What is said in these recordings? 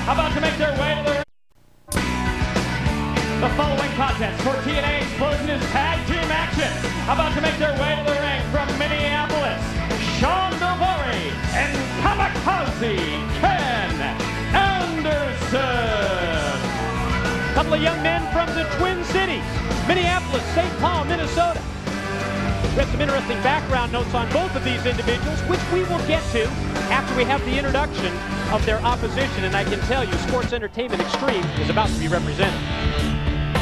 about to make their way to the ring. The following contest for TNA Xplosion is tag team action. About to make their way to the ring from Minneapolis, Shawn and Kamikaze Ken Anderson. A couple of young men from the Twin Cities, Minneapolis, St. Paul, Minnesota. We have some interesting background notes on both of these individuals, which we will get to after we have the introduction of their opposition. And I can tell you, Sports Entertainment Extreme is about to be represented.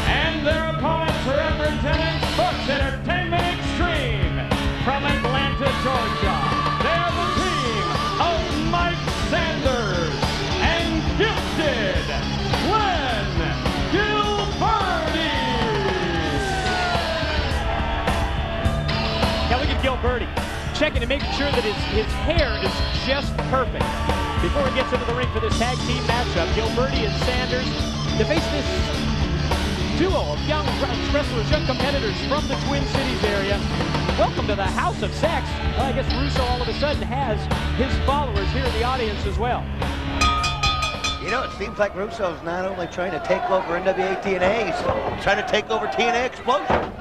And their opponents representing Sports Entertainment Extreme from Atlanta, Georgia. They're the team of Mike Sanders and Gilberti. Now look at Gilberti, checking and making sure that his hair is just perfect. Before he gets into the ring for this tag team matchup, Gilberti and Sanders to face this duo of young wrestlers, young competitors from the Twin Cities area. Welcome to the House of Sex. Well, I guess Russo all of a sudden has his followers here in the audience as well. You know, it seems like Russo's not only trying to take over NWA TNA, he's trying to take over TNA Xplosion.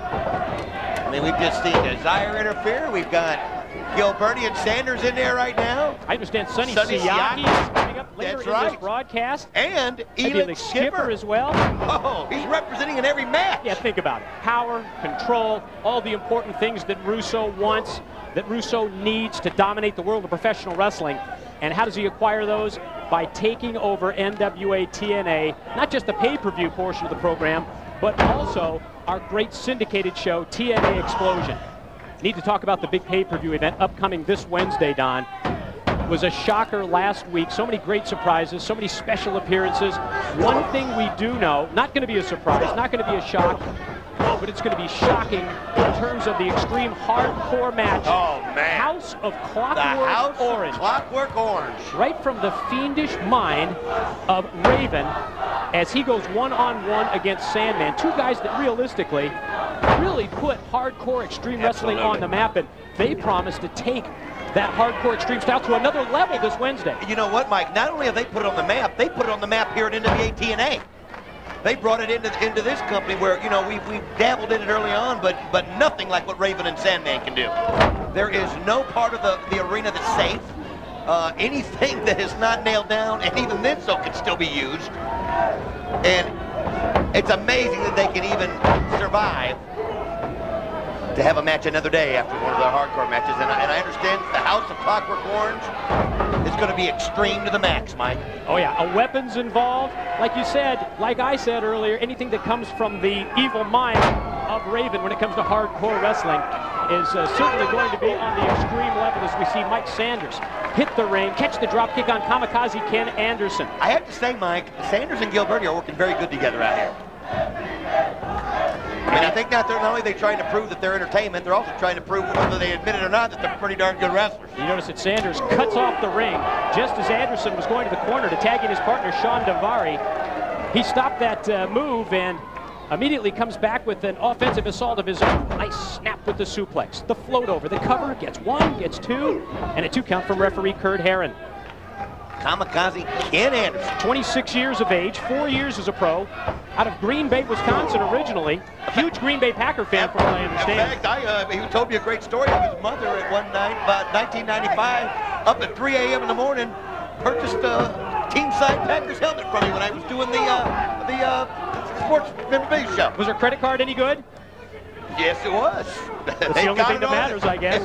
I mean, we've just seen Desire interfere. We've got Gilberti and Sanders in there right now. I understand Sonny Siaki is coming up later in this broadcast. And Elix Skipper as well. Oh, he's representing in every match. Yeah, think about it. Power, control, all the important things that Russo wants, that Russo needs to dominate the world of professional wrestling. And how does he acquire those? By taking over NWA TNA, not just the pay-per-view portion of the program, but also our great syndicated show, TNA Xplosion. Need to talk about the big pay-per-view event upcoming this Wednesday, Don. It was a shocker last week. So many great surprises, so many special appearances. One thing we do know, not going to be a surprise, not going to be a shock, but it's going to be shocking in terms of the extreme hardcore match. Oh, man. House of Clockwork Orange. Clockwork Orange. Right from the fiendish mind of Raven as he goes one-on-one against Sandman. Two guys that realistically really put hardcore extreme wrestling on the map, and they promise to take that hardcore extreme style to another level this Wednesday. You know what, Mike? Not only have they put it on the map, they put it on the map here at NWA TNA. They brought it into this company where, you know, we've dabbled in it early on, but nothing like what Raven and Sandman can do. There is no part of the arena that's safe. Anything that is not nailed down, and even then so, can still be used. And it's amazing that they can even survive to have a match another day after one of the hardcore matches. And I understand the House of Clockwork Orange is going to be extreme to the max, Mike. Oh yeah, a weapons involved. Like you said, like I said earlier, anything that comes from the evil mind of Raven when it comes to hardcore wrestling is certainly going to be on the extreme level as we see Mike Sanders hit the ring, catch the drop kick on Kamikaze Ken Anderson. I have to say, Mike, Sanders and Gilberti are working very good together out here. I mean, I think not only are they trying to prove that they're entertainment, they're also trying to prove, whether they admit it or not, that they're pretty darn good wrestlers. You notice that Sanders cuts off the ring just as Anderson was going to the corner to tag in his partner, Shawn Daivari. He stopped that move and immediately comes back with an offensive assault of his own. Nice snap with the suplex. The float over, the cover, gets one, gets two, and a 2 count from referee Kurt Herron. Kamikaze Ken Anderson. 26 years of age, 4 years as a pro, out of Green Bay, Wisconsin originally. Huge Green Bay Packer fan from what I understand. In fact, he told me a great story of his mother at one night, about 1995, up at 3 a.m. in the morning, purchased a team-side Packers helmet from me when I was doing the sports memorabilia show. Was her credit card any good? Yes, it was. That's the only thing that matters, I guess.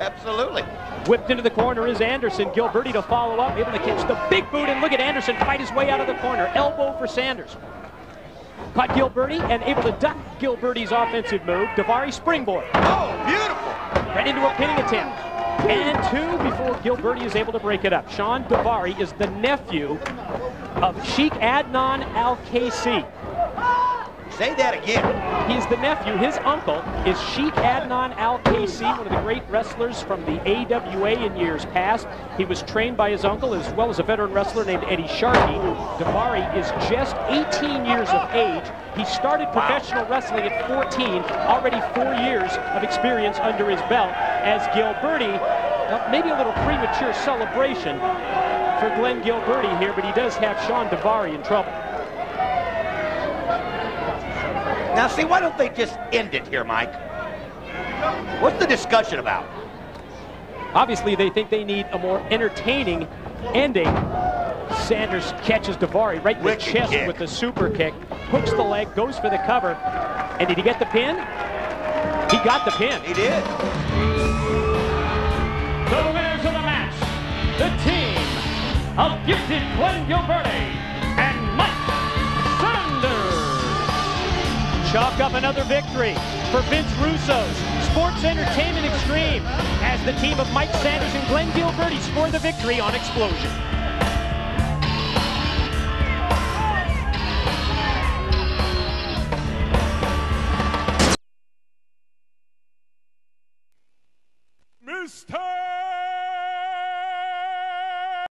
Absolutely. Whipped into the corner is Anderson. Gilberti to follow up, able to catch the big boot, and look at Anderson fight his way out of the corner. Elbow for Sanders. Caught Gilberti and able to duck Gilberti's offensive move. Daivari springboard. Oh, beautiful. Right into a pinning attempt. And two before Gilberti is able to break it up. Shawn Daivari is the nephew of Sheikh Adnan Al-Kaisi. Say that again. He's the nephew. His uncle is Sheikh Adnan Al-Kaisi, one of the great wrestlers from the AWA in years past. He was trained by his uncle as well as a veteran wrestler named Eddie Sharkey. Daivari is just 18 years of age. He started professional wrestling at 14, already 4 years of experience under his belt, as Gilberti, maybe a little premature celebration for Glenn Gilberti here, but he does have Shawn Daivari in trouble. Now, see, why don't they just end it here, Mike? What's the discussion about? Obviously, they think they need a more entertaining ending. Sanders catches Daivari right in the chest with the super kick, hooks the leg, goes for the cover. And did he get the pin? He got the pin. He did. The winners of the match, the team of gifted Glenn Gilberti and Mike Sanders. Chalk up another victory for Vince Russo's Sports Entertainment Extreme as the team of Mike Sanders and Glenn Gilberti score the victory on Xplosion.